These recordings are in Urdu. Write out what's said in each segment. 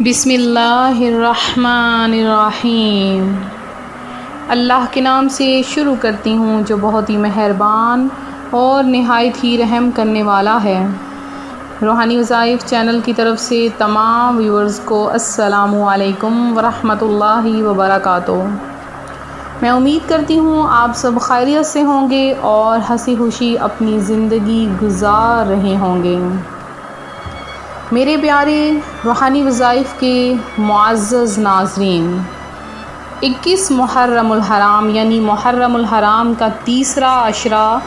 بسم اللہ الرحمن الرحیم۔ اللہ کے نام سے شروع کرتی ہوں جو بہت ہی مہربان اور نہایت ہی رحم کرنے والا ہے۔ روحانی وظائف چینل کی طرف سے تمام ویورز کو السلام علیکم ورحمۃ اللہ وبرکاتہ۔ میں امید کرتی ہوں آپ سب خیریت سے ہوں گے اور ہنسی خوشی اپنی زندگی گزار رہے ہوں گے۔ میرے پیارے روحانی وظائف کے معزز ناظرین، 21 محرم الحرام یعنی محرم الحرام کا تیسرا عشرہ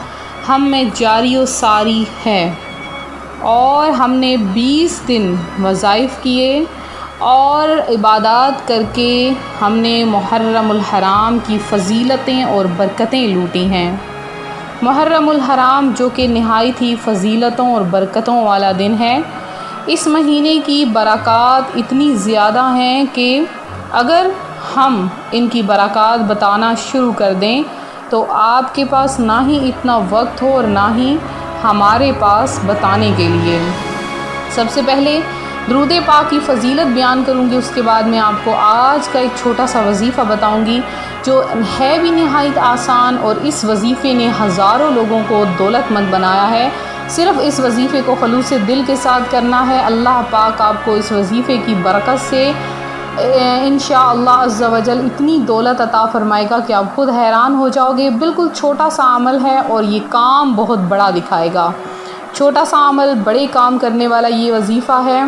ہم میں جاری و ساری ہے اور ہم نے 20 دن وظائف کیے اور عبادات کر کے ہم نے محرم الحرام کی فضیلتیں اور برکتیں لوٹی ہیں۔ محرم الحرام جو کہ نہایت ہی فضیلتوں اور برکتوں والا دن ہے، اس مہینے کی برکات اتنی زیادہ ہیں کہ اگر ہم ان کی برکات بتانا شروع کر دیں تو آپ کے پاس نہ ہی اتنا وقت ہو اور نہ ہی ہمارے پاس بتانے کے لیے۔ سب سے پہلے درود پاک کی فضیلت بیان کروں گی، اس کے بعد میں آپ کو آج کا ایک چھوٹا سا وظیفہ بتاؤں گی جو ہے بھی نہایت آسان، اور اس وظیفے نے ہزاروں لوگوں کو دولت مند بنایا ہے۔ صرف اس وظیفے کو خلوص دل کے ساتھ کرنا ہے۔ اللہ پاک آپ کو اس وظیفے کی برکت سے انشاءاللہ عز و جل اتنی دولت عطا فرمائے گا کہ آپ خود حیران ہو جاؤ گے۔ بالکل چھوٹا سا عمل ہے اور یہ کام بہت بڑا دکھائے گا۔ چھوٹا سا عمل بڑے کام کرنے والا یہ وظیفہ ہے۔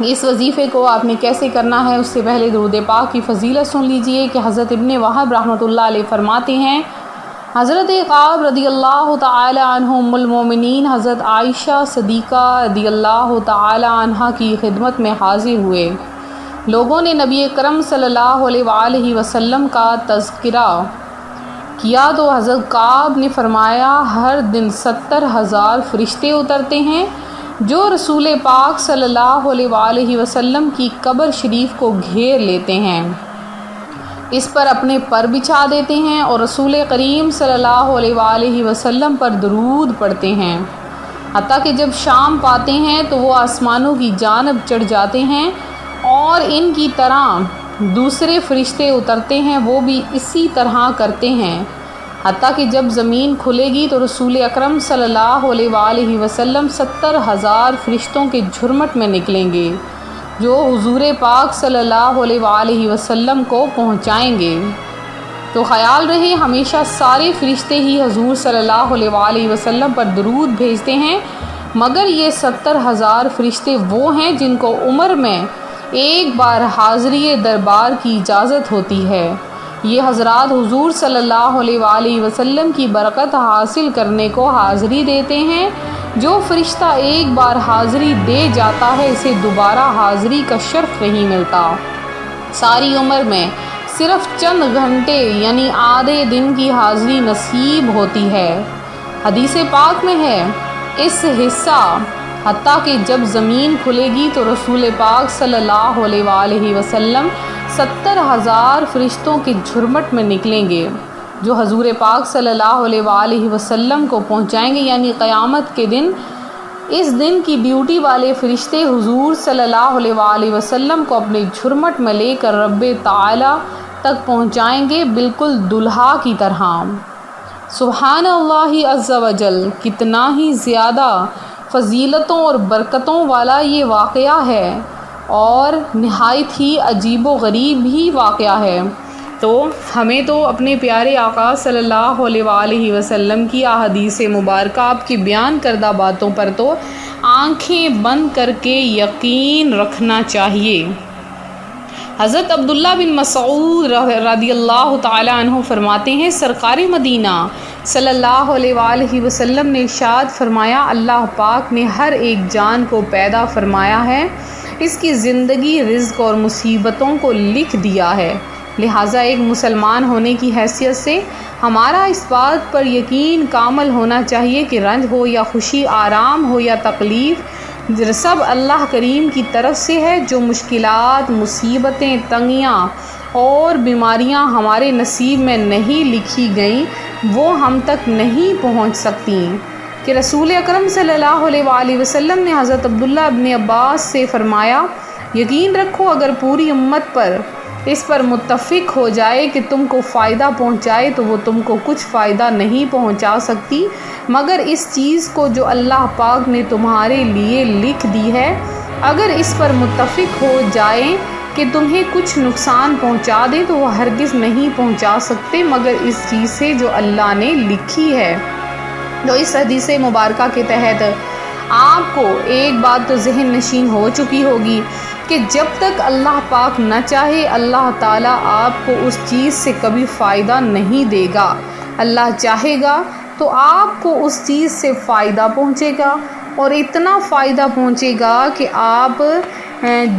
اس وظیفے کو آپ نے کیسے کرنا ہے، اس سے پہلے درود پاک کی فضیلت سن لیجئے کہ حضرت ابن وہب رحمۃ اللہ علیہ فرماتے ہیں، حضرت کعب رضی اللہ تعالی عنہ ام المومنین حضرت عائشہ صدیقہ رضی اللہ تعالی عنہ کی خدمت میں حاضر ہوئے۔ لوگوں نے نبی کرم صلی اللہ علیہ وآلہ وسلم کا تذکرہ کیا تو حضرت کعب نے فرمایا، ہر دن 70,000 فرشتے اترتے ہیں جو رسول پاک صلی اللہ علیہ وآلہ وسلم کی قبر شریف کو گھیر لیتے ہیں، اس پر اپنے پر بچھا دیتے ہیں اور رسول کریم صلی اللہ علیہ وآلہ وسلم پر درود پڑھتے ہیں، حتیٰ کہ جب شام پاتے ہیں تو وہ آسمانوں کی جانب چڑھ جاتے ہیں اور ان کی طرح دوسرے فرشتے اترتے ہیں، وہ بھی اسی طرح کرتے ہیں، حتیٰ کہ جب زمین کھلے گی تو رسول اکرم صلی اللہ علیہ وآلہ وسلم 70,000 فرشتوں کے جھرمٹ میں نکلیں گے جو حضور پاک صلی اللہ علیہ وآلہ وسلم کو پہنچائیں گے۔ تو خیال رہے ہمیشہ سارے فرشتے ہی حضور صلی اللہ علیہ وآلہ وسلم پر درود بھیجتے ہیں، مگر یہ 70,000 فرشتے وہ ہیں جن کو عمر میں ایک بار حاضری دربار کی اجازت ہوتی ہے۔ یہ حضرات حضور صلی اللہ علیہ وآلہ وسلم کی برکت حاصل کرنے کو حاضری دیتے ہیں۔ جو فرشتہ ایک بار حاضری دے جاتا ہے اسے دوبارہ حاضری کا شرف نہیں ملتا۔ ساری عمر میں صرف چند گھنٹے یعنی آدھے دن کی حاضری نصیب ہوتی ہے۔ حدیث پاک میں ہے، اس حصہ حتیٰ کہ جب زمین کھلے گی تو رسول پاک صلی اللہ علیہ وآلہ وسلم 70,000 فرشتوں کے جھرمٹ میں نکلیں گے جو حضور پاک صلی اللہ علیہ وآلہ وسلم کو پہنچائیں گے، یعنی قیامت کے دن۔ اس دن کی ڈیوٹی والے فرشتے حضور صلی اللہ علیہ وآلہ وسلم کو اپنے جھرمٹ میں لے کر رب تعالی تک پہنچائیں گے، بالکل دلہا کی طرح۔ سبحان اللہ عز و جل، کتنا ہی زیادہ فضیلتوں اور برکتوں والا یہ واقعہ ہے اور نہایت ہی عجیب و غریب بھی واقعہ ہے۔ تو ہمیں تو اپنے پیارے آقا صلی اللہ علیہ وآلہ وسلم کی احادیث مبارکہ آپ کی بیان کردہ باتوں پر تو آنکھیں بند کر کے یقین رکھنا چاہیے۔ حضرت عبداللہ بن مسعود رضی اللہ تعالی عنہ فرماتے ہیں، سرکار مدینہ صلی اللہ علیہ وآلہ وسلم نے ارشاد فرمایا، اللہ پاک نے ہر ایک جان کو پیدا فرمایا ہے، اس کی زندگی، رزق اور مصیبتوں کو لکھ دیا ہے، لہٰذا ایک مسلمان ہونے کی حیثیت سے ہمارا اس بات پر یقین کامل ہونا چاہیے کہ رنج ہو یا خوشی، آرام ہو یا تکلیف، سب اللہ کریم کی طرف سے ہے۔ جو مشکلات، مصیبتیں، تنگیاں اور بیماریاں ہمارے نصیب میں نہیں لکھی گئیں وہ ہم تک نہیں پہنچ سکتی۔ کہ رسول اکرم صلی اللہ علیہ وآلہ وسلم نے حضرت عبداللہ ابن عباس سے فرمایا، یقین رکھو اگر پوری امت پر اس پر متفق ہو جائے کہ تم کو فائدہ پہنچائے تو وہ تم کو کچھ فائدہ نہیں پہنچا سکتی مگر اس چیز کو جو اللہ پاک نے تمہارے لیے لکھ دی ہے۔ اگر اس پر متفق ہو جائیں کہ تمہیں کچھ نقصان پہنچا دیں تو وہ ہرگز نہیں پہنچا سکتے مگر اس چیز سے جو اللہ نے لکھی ہے۔ تو اس حدیث مبارکہ کے تحت آپ کو ایک بات تو ذہن نشین ہو چکی ہوگی کہ جب تک اللہ پاک نہ چاہے اللہ تعالیٰ آپ کو اس چیز سے کبھی فائدہ نہیں دے گا۔ اللہ چاہے گا تو آپ کو اس چیز سے فائدہ پہنچے گا اور اتنا فائدہ پہنچے گا کہ آپ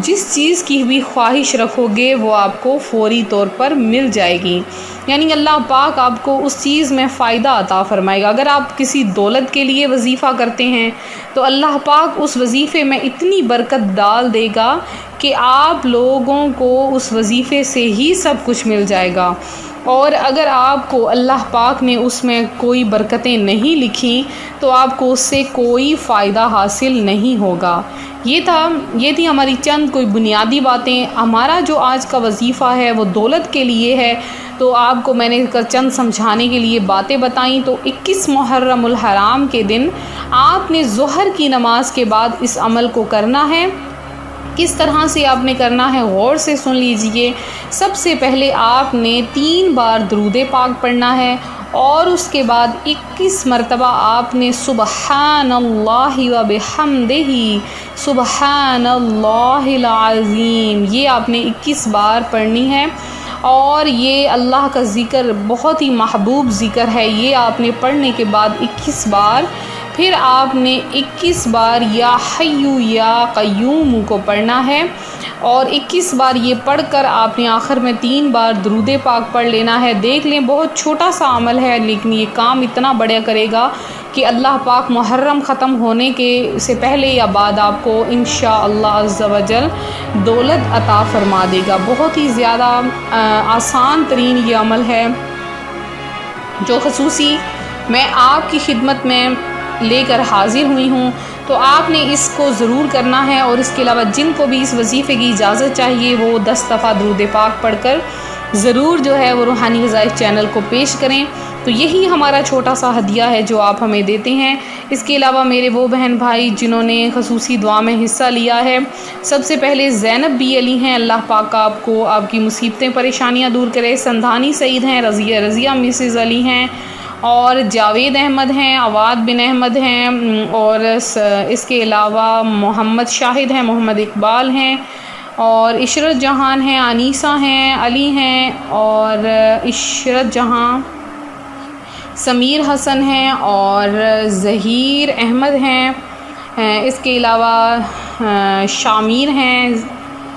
جس چیز کی بھی خواہش رکھو گے وہ آپ کو فوری طور پر مل جائے گی، یعنی اللہ پاک آپ کو اس چیز میں فائدہ عطا فرمائے گا۔ اگر آپ کسی دولت کے لیے وظیفہ کرتے ہیں تو اللہ پاک اس وظیفے میں اتنی برکت ڈال دے گا کہ آپ لوگوں کو اس وظیفے سے ہی سب کچھ مل جائے گا، اور اگر آپ کو اللہ پاک نے اس میں کوئی برکتیں نہیں لکھی تو آپ کو اس سے کوئی فائدہ حاصل نہیں ہوگا۔ یہ تھی ہماری چند کوئی بنیادی باتیں۔ ہمارا جو آج کا وظیفہ ہے وہ دولت کے لیے ہے، تو آپ کو میں نے چند سمجھانے کے لیے باتیں بتائیں۔ تو 21 محرم الحرام کے دن آپ نے ظہر کی نماز کے بعد اس عمل کو کرنا ہے۔ کس طرح سے آپ نے کرنا ہے غور سے سن لیجئے۔ سب سے پہلے آپ نے 3 بار درود پاک پڑھنا ہے اور اس کے بعد 21 مرتبہ آپ نے سبحان اللہ و بحمدہ سبحان اللہ العظیم، یہ آپ نے 21 بار پڑھنی ہے، اور یہ اللہ کا ذکر بہت ہی محبوب ذکر ہے۔ یہ آپ نے پڑھنے کے بعد 21 بار، پھر آپ نے 21 بار یا حیو یا قیوم کو پڑھنا ہے، اور 21 بار یہ پڑھ کر آپ نے آخر میں 3 بار درود پاک پڑھ لینا ہے۔ دیکھ لیں بہت چھوٹا سا عمل ہے لیکن یہ کام اتنا بڑا کرے گا کہ اللہ پاک محرم ختم ہونے کے سے پہلے یا بعد آپ کو انشاءاللہ عز و جل دولت عطا فرما دے گا۔ بہت ہی زیادہ آسان ترین یہ عمل ہے جو خصوصی میں آپ کی خدمت میں لے کر حاضر ہوئی ہوں، تو آپ نے اس کو ضرور کرنا ہے، اور اس کے علاوہ جن کو بھی اس وظیفے کی اجازت چاہیے وہ 10 دفعہ درود پاک پڑھ کر ضرور جو ہے وہ روحانی وظائف چینل کو پیش کریں۔ تو یہی ہمارا چھوٹا سا ہدیہ ہے جو آپ ہمیں دیتے ہیں۔ اس کے علاوہ میرے وہ بہن بھائی جنہوں نے خصوصی دعا میں حصہ لیا ہے، سب سے پہلے زینب بی علی ہیں، اللہ پاک آپ کو آپ کی مصیبتیں پریشانیاں دور کرے۔ سندھانی سعید ہیں، رضیہ مسز علی ہیں، اور جاوید احمد ہیں، عواد بن احمد ہیں، اور اس کے علاوہ محمد شاہد ہیں، محمد اقبال ہیں، اور عشرت جہان ہیں، انیسہ ہیں، علی ہیں، اور عشرت جہاں، سمیر حسن ہیں، اور ظہیر احمد ہیں، اس کے علاوہ شامیر ہیں،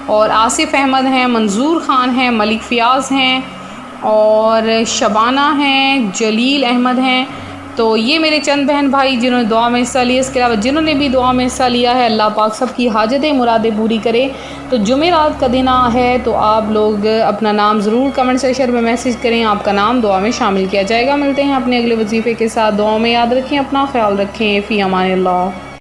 اور آصف احمد ہیں، منظور خان ہیں، ملک فیاض ہیں، اور شبانہ ہیں، جلیل احمد ہیں۔ تو یہ میرے چند بہن بھائی جنہوں نے دعا میں حصہ لیا۔ اس کے علاوہ جنہوں نے بھی دعا میں حصہ لیا ہے، اللہ پاک سب کی حاجتیں مرادیں پوری کرے۔ تو جمعرات کا دن ہے تو آپ لوگ اپنا نام ضرور کمنٹ سیکشن میں میسج کریں، آپ کا نام دعا میں شامل کیا جائے گا۔ ملتے ہیں اپنے اگلے وظیفے کے ساتھ، دعا میں یاد رکھیں، اپنا خیال رکھیں، فی امان اللہ۔